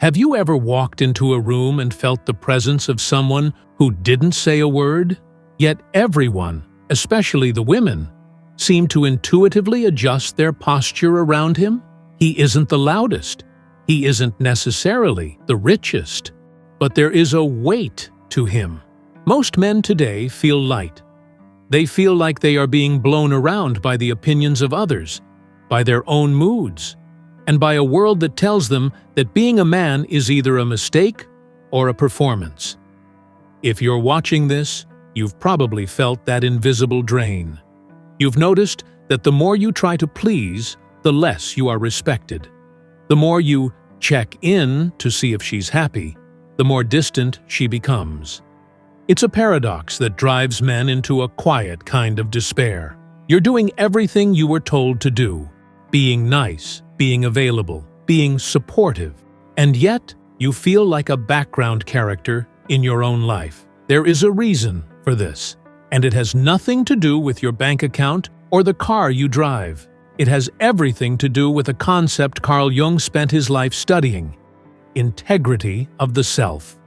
Have you ever walked into a room and felt the presence of someone who didn't say a word? Yet everyone, especially the women, seemed to intuitively adjust their posture around him? He isn't the loudest. He isn't necessarily the richest. But there is a weight to him. Most men today feel light. They feel like they are being blown around by the opinions of others, by their own moods, and by a world that tells them that being a man is either a mistake or a performance. If you're watching this, you've probably felt that invisible drain. You've noticed that the more you try to please, the less you are respected. The more you check in to see if she's happy, the more distant she becomes. It's a paradox that drives men into a quiet kind of despair. You're doing everything you were told to do, being nice, being available, being supportive, and yet you feel like a background character in your own life. There is a reason for this, and it has nothing to do with your bank account or the car you drive. It has everything to do with a concept Carl Jung spent his life studying: integrity of the self.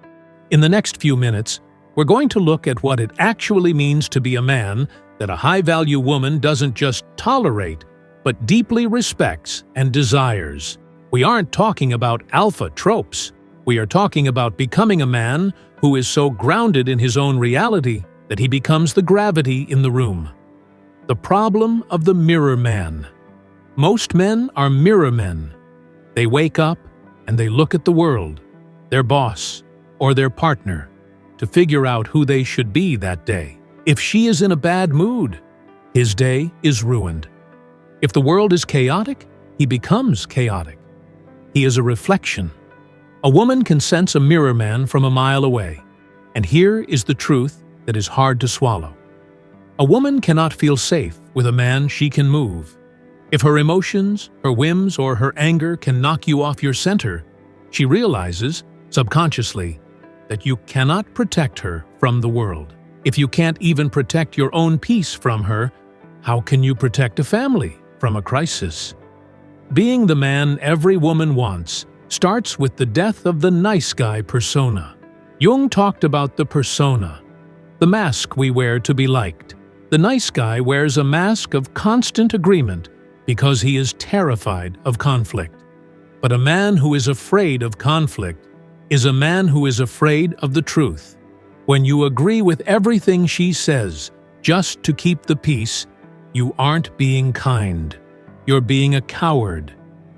In the next few minutes, we're going to look at what it actually means to be a man that a high-value woman doesn't just tolerate, but deeply respects and desires. We aren't talking about alpha tropes. We are talking about becoming a man who is so grounded in his own reality that he becomes the gravity in the room. The problem of the mirror man. Most men are mirror men. They wake up and they look at the world, their boss, or their partner, to figure out who they should be that day. If she is in a bad mood, his day is ruined. If the world is chaotic, he becomes chaotic. He is a reflection. A woman can sense a mirror man from a mile away. And here is the truth that is hard to swallow. A woman cannot feel safe with a man she can move. If her emotions, her whims, or her anger can knock you off your center, she realizes, subconsciously, that you cannot protect her from the world. If you can't even protect your own peace from her, how can you protect a family from a crisis? Being the man every woman wants starts with the death of the nice guy persona. Jung talked about the persona, the mask we wear to be liked. The nice guy wears a mask of constant agreement because he is terrified of conflict. But a man who is afraid of conflict is a man who is afraid of the truth. When you agree with everything she says just to keep the peace, you aren't being kind. You're being a coward.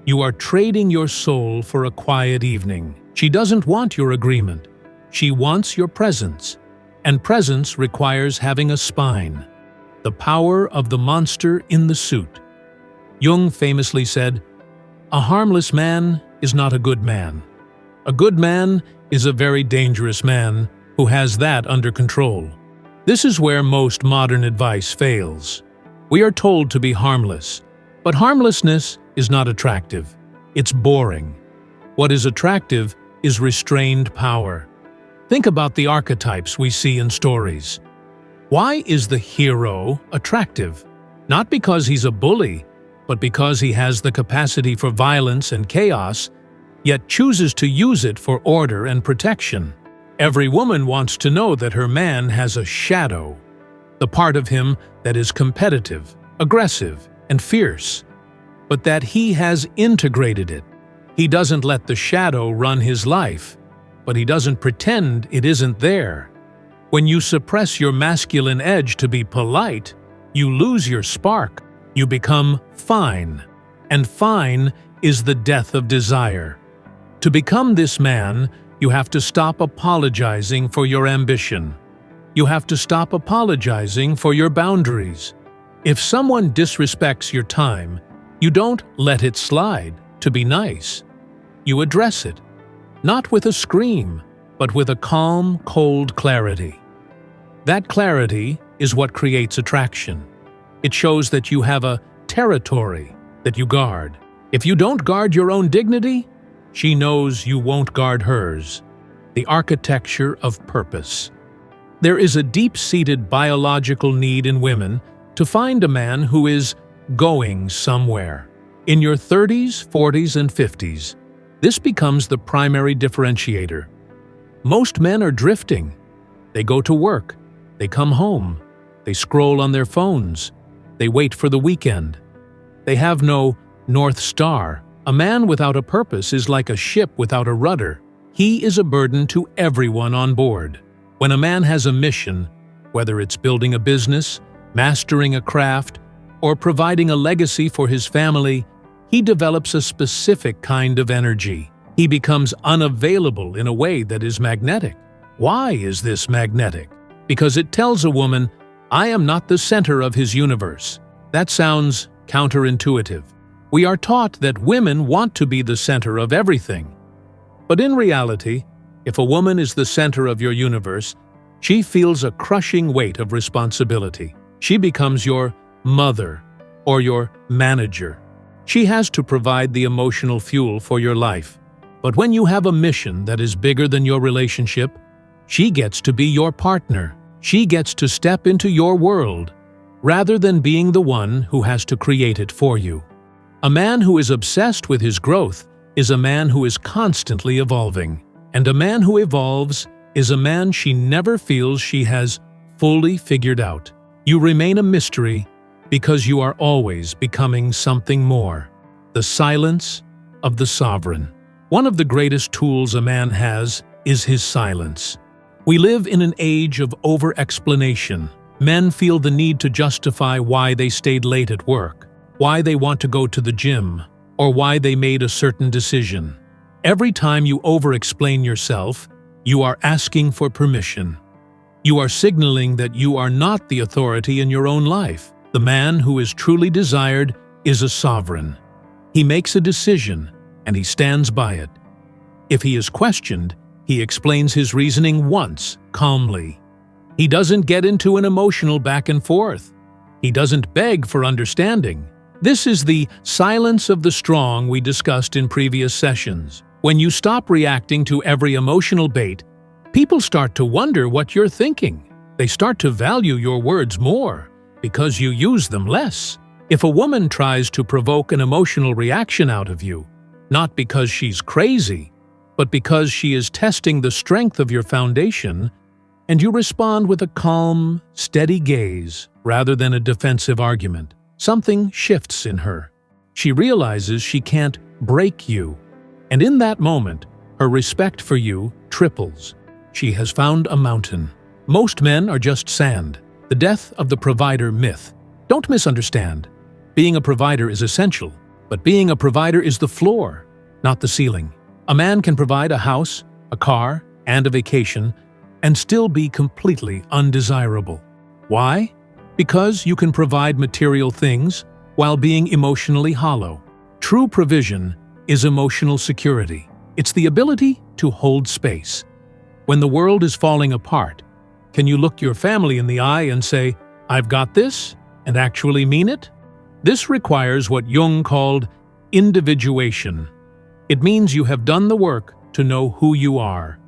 You are trading your soul for a quiet evening. She doesn't want your agreement. She wants your presence. And presence requires having a spine. The power of the monster in the suit. Jung famously said, "A harmless man is not a good man. A good man is a very dangerous man who has that under control." This is where most modern advice fails. We are told to be harmless, but harmlessness is not attractive. It's boring. What is attractive is restrained power. Think about the archetypes we see in stories. Why is the hero attractive? Not because he's a bully, but because he has the capacity for violence and chaos, yet chooses to use it for order and protection. Every woman wants to know that her man has a shadow, the part of him that is competitive, aggressive, and fierce, but that he has integrated it. He doesn't let the shadow run his life, but he doesn't pretend it isn't there. When you suppress your masculine edge to be polite, you lose your spark. You become fine, and fine is the death of desire. To become this man, you have to stop apologizing for your ambition. You have to stop apologizing for your boundaries. If someone disrespects your time, you don't let it slide to be nice. You address it, not with a scream, but with a calm, cold clarity. That clarity is what creates attraction. It shows that you have a territory that you guard. If you don't guard your own dignity, she knows you won't guard hers. The architecture of purpose. There is a deep-seated biological need in women to find a man who is going somewhere. In your 30s, 40s, and 50s, This becomes the primary differentiator. Most men are drifting. They go to work, they come home, they scroll on their phones, they wait for the weekend. They have no North Star. A man without a purpose is like a ship without a rudder. He is a burden to everyone on board. When a man has a mission, whether it's building a business, mastering a craft, or providing a legacy for his family, he develops a specific kind of energy. He becomes unavailable in a way that is magnetic. Why is this magnetic? Because it tells a woman, I am not the center of his universe. That sounds counterintuitive. We are taught that women want to be the center of everything. But in reality, if a woman is the center of your universe, she feels a crushing weight of responsibility. She becomes your mother or your manager. She has to provide the emotional fuel for your life. But when you have a mission that is bigger than your relationship, she gets to be your partner. She gets to step into your world, rather than being the one who has to create it for you. A man who is obsessed with his growth is a man who is constantly evolving. And a man who evolves is a man she never feels she has fully figured out. You remain a mystery because you are always becoming something more. The silence of the sovereign. One of the greatest tools a man has is his silence. We live in an age of over-explanation. Men feel the need to justify why they stayed late at work, why they want to go to the gym, or why they made a certain decision. Every time you over-explain yourself, you are asking for permission. You are signaling that you are not the authority in your own life. The man who is truly desired is a sovereign. He makes a decision, and he stands by it. If he is questioned, he explains his reasoning once, calmly. He doesn't get into an emotional back and forth. He doesn't beg for understanding. This is the silence of the strong we discussed in previous sessions. When you stop reacting to every emotional bait, people start to wonder what you're thinking. They start to value your words more because you use them less. If a woman tries to provoke an emotional reaction out of you, not because she's crazy, but because she is testing the strength of your foundation, and you respond with a calm, steady gaze rather than a defensive argument, something shifts in her. She realizes she can't break you, and in that moment, her respect for you triples. She has found a mountain. Most men are just sand. The death of the provider myth. Don't misunderstand. Being a provider is essential, but being a provider is the floor, not the ceiling. A man can provide a house, a car, and a vacation, and still be completely undesirable. Why? Because you can provide material things while being emotionally hollow. True provision is emotional security. It's the ability to hold space. When the world is falling apart, can you look your family in the eye and say, "I've got this," and actually mean it? This requires what Jung called individuation. It means you have done the work to know who you are.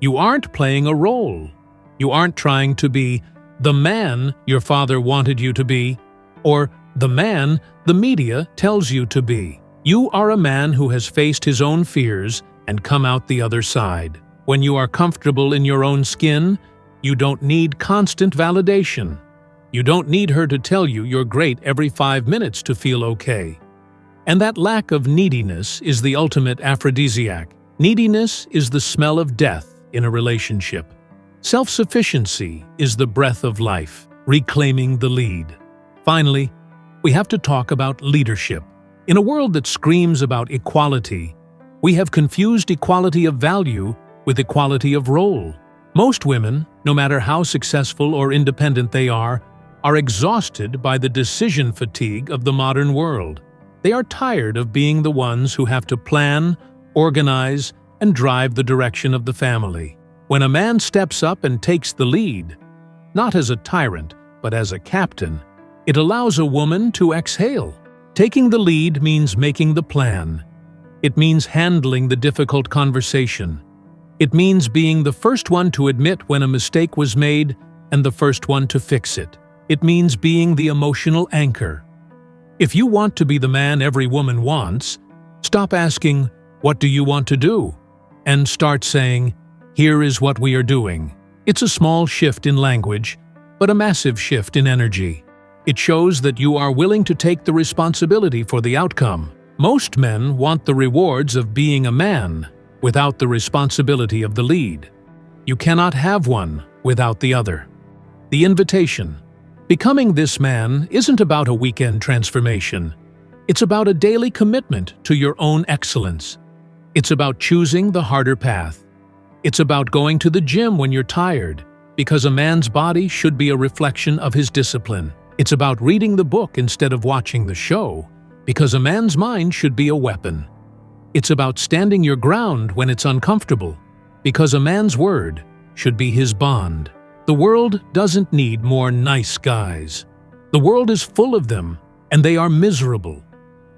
You aren't playing a role. You aren't trying to be the man your father wanted you to be, or the man the media tells you to be. You are a man who has faced his own fears and come out the other side. When you are comfortable in your own skin, you don't need constant validation. You don't need her to tell you you're great every 5 minutes to feel okay. And that lack of neediness is the ultimate aphrodisiac. Neediness is the smell of death in a relationship. Self-sufficiency is the breath of life, reclaiming the lead. Finally, we have to talk about leadership. In a world that screams about equality, we have confused equality of value with equality of role. Most women, no matter how successful or independent they are exhausted by the decision fatigue of the modern world. They are tired of being the ones who have to plan, organize, and drive the direction of the family. When a man steps up and takes the lead, not as a tyrant, but as a captain, it allows a woman to exhale. Taking the lead means making the plan. It means handling the difficult conversation. It means being the first one to admit when a mistake was made and the first one to fix it. It means being the emotional anchor. If you want to be the man every woman wants, stop asking, "What do you want to do?" and start saying, "Here is what we are doing." It's a small shift in language, but a massive shift in energy. It shows that you are willing to take the responsibility for the outcome. Most men want the rewards of being a man without the responsibility of the lead. You cannot have one without the other. The invitation. Becoming this man isn't about a weekend transformation. It's about a daily commitment to your own excellence. It's about choosing the harder path. It's about going to the gym when you're tired, because a man's body should be a reflection of his discipline. It's about reading the book instead of watching the show, because a man's mind should be a weapon. It's about standing your ground when it's uncomfortable, because a man's word should be his bond. The world doesn't need more nice guys. The world is full of them, and they are miserable.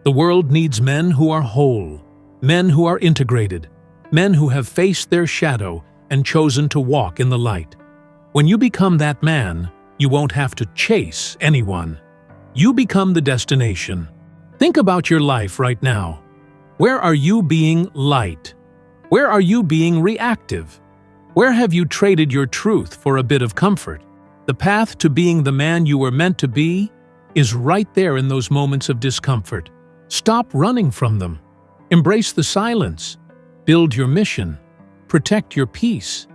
The world needs men who are whole, men who are integrated, men who have faced their shadow and chosen to walk in the light. When you become that man, you won't have to chase anyone. You become the destination. Think about your life right now. Where are you being light? Where are you being reactive? Where have you traded your truth for a bit of comfort? The path to being the man you were meant to be is right there in those moments of discomfort. Stop running from them. Embrace the silence. Build your mission. Protect your peace.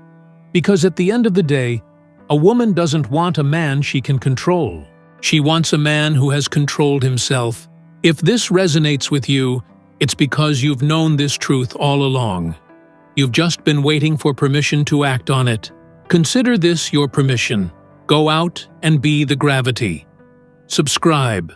Because at the end of the day, a woman doesn't want a man she can control. She wants a man who has controlled himself. If this resonates with you, it's because you've known this truth all along. You've just been waiting for permission to act on it. Consider this your permission. Go out and be the gravity. Subscribe.